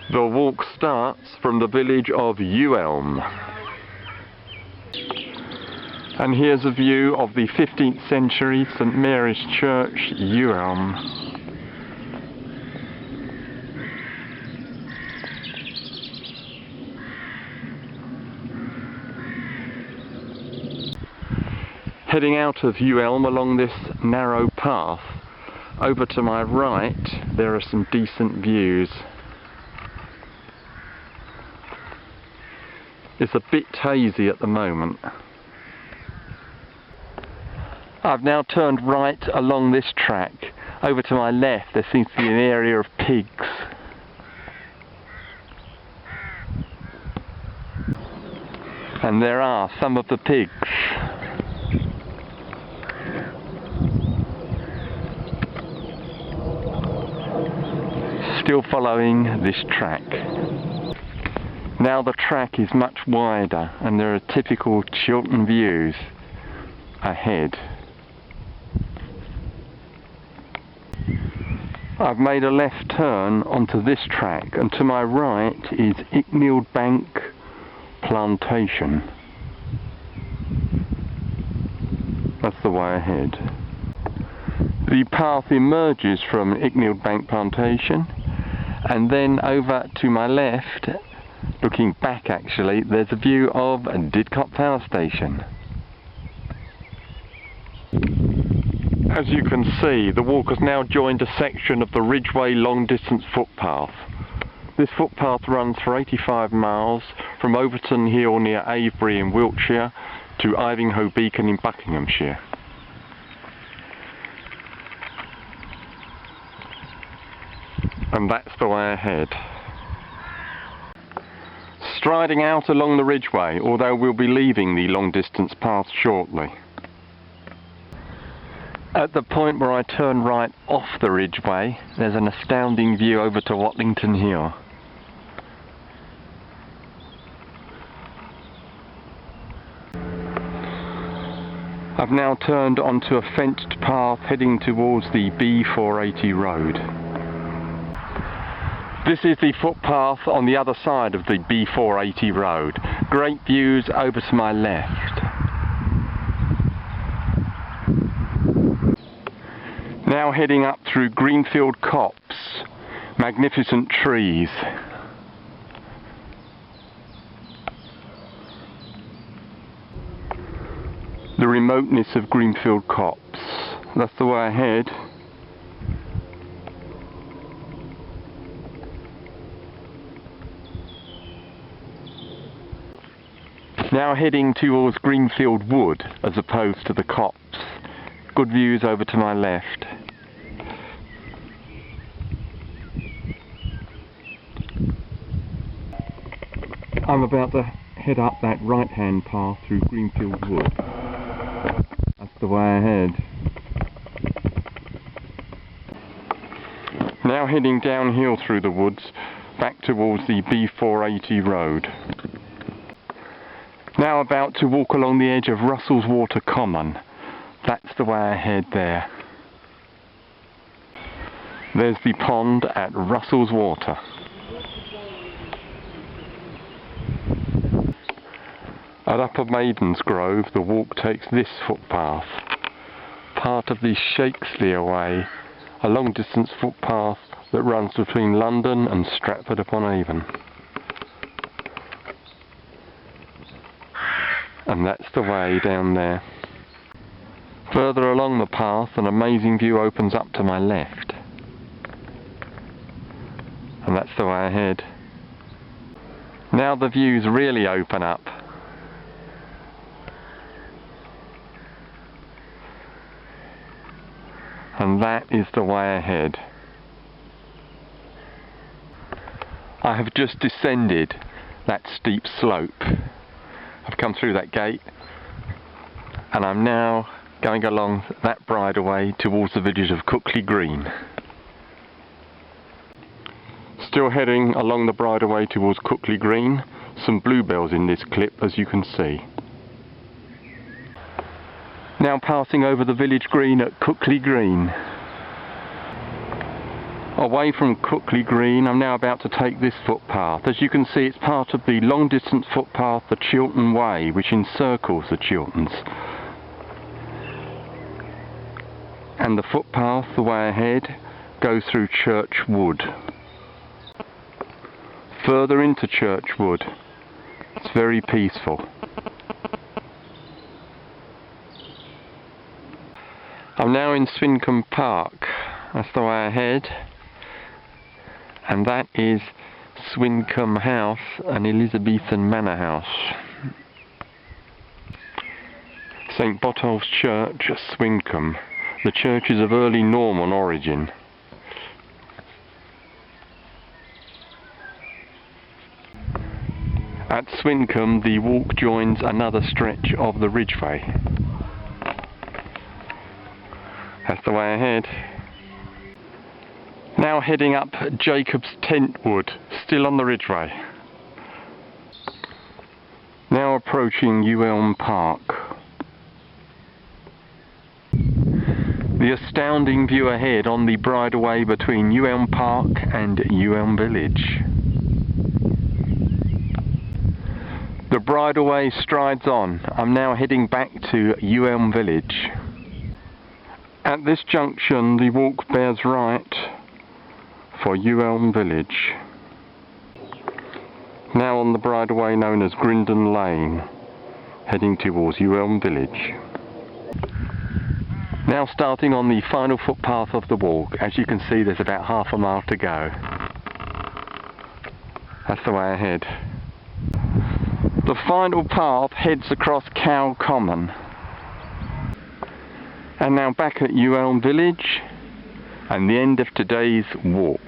The walk starts from the village of Ewelme. And here's a view of the 15th century St Mary's Church, Ewelme. Heading out of Ewelme along this narrow path, over to my right there are some decent views. It's a bit hazy at the moment. I've now turned right along this track. Over to my left there seems to be an area of pigs. And there are some of the pigs. Still following this track. Now the track is much wider and there are typical Chiltern views ahead. I've made a left turn onto this track and to my right is Ewelme Park plantation. That's the way ahead. The path emerges from Ewelme Park plantation and then over to my left, looking back actually, there's a view of Didcot Power Station. As you can see, the walk has now joined a section of the Ridgeway long distance footpath. This footpath runs for 85 miles from Overton Hill near Avebury in Wiltshire to Ivinghoe Beacon in Buckinghamshire. And that's the way ahead. Striding out along the Ridgeway, although we'll be leaving the long distance path shortly. At the point where I turn right off the Ridgeway, there's an astounding view over to Watlington Hill. I've now turned onto a fenced path heading towards the B480 road. This is the footpath on the other side of the B480 road. Great views over to my left. Now heading up through Greenfield Copse. Magnificent trees. The remoteness of Greenfield Copse. That's the way ahead. Now heading towards Greenfield Wood as opposed to the copse. Good views over to my left. I'm about to head up that right hand path through Greenfield Wood. That's the way ahead. Now heading downhill through the woods back towards the B480 road. Now about to walk along the edge of Russell's Water Common. That's the way ahead there. There's the pond at Russell's Water. At Upper Maidens Grove, the walk takes this footpath, part of the Shakespeare Way, a long distance footpath that runs between London and Stratford upon Avon. And that's the way down there. Further along the path, an amazing view opens up to my left. And that's the way ahead. Now the views really open up. And that is the way ahead. I have just descended that steep slope. I've come through that gate and I'm now going along that bridleway towards the village of Cookley Green. Still heading along the bridleway towards Cookley Green. Some bluebells in this clip, as you can see. Now passing over the village green at Cookley Green. Away from Cookley Green, I'm now about to take this footpath. As you can see, it's part of the long distance footpath, the Chiltern Way, which encircles the Chilterns. And the footpath, the way ahead, goes through Church Wood. Further into Church Wood, it's very peaceful. I'm now in Swyncombe Park, that's the way ahead, and that is Swyncombe House, an Elizabethan manor house. St Botolph's Church at Swyncombe. The church is of early Norman origin. At Swyncombe, the walk joins another stretch of the Ridgeway. That's the way ahead. Now heading up Jacob's Tent Wood, still on the Ridgeway. Now approaching Ewelme Park. The astounding view ahead on the bridleway between Ewelme Park and Ewelme Village. The bridleway strides on. I'm now heading back to Ewelme Village. At this junction, the walk bears right for Ewelme Village. Now on the bridleway known as Grindon Lane, heading towards Ewelme Village. Now starting on the final footpath of the walk. As you can see, there's about half a mile to go. That's the way ahead. The final path heads across Cow Common. And now back at Ewelme Village and the end of today's walk.